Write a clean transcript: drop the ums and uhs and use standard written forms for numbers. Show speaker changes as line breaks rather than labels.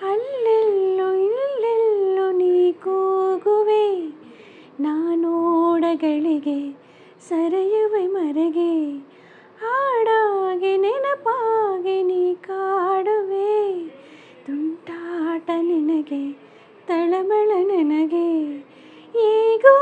ಅಲ್ಲೆಲ್ಲೋ ಇಲ್ಲೆಲ್ಲೋ ನೀ ಕೂಗುವೆ, ನಾನೋಡಗಳಿಗೆ ಸರಿಯುವೆ ಮರೆಗೆ, ಹಾಡಾಗಿ ನೆನಪಾಗಿ ನೀ ಕಾಡುವೆ, ತುಂಟಾಟ ನಿನಗೆ ತಳಮಳ ನನಗೆ, ಈಗೂ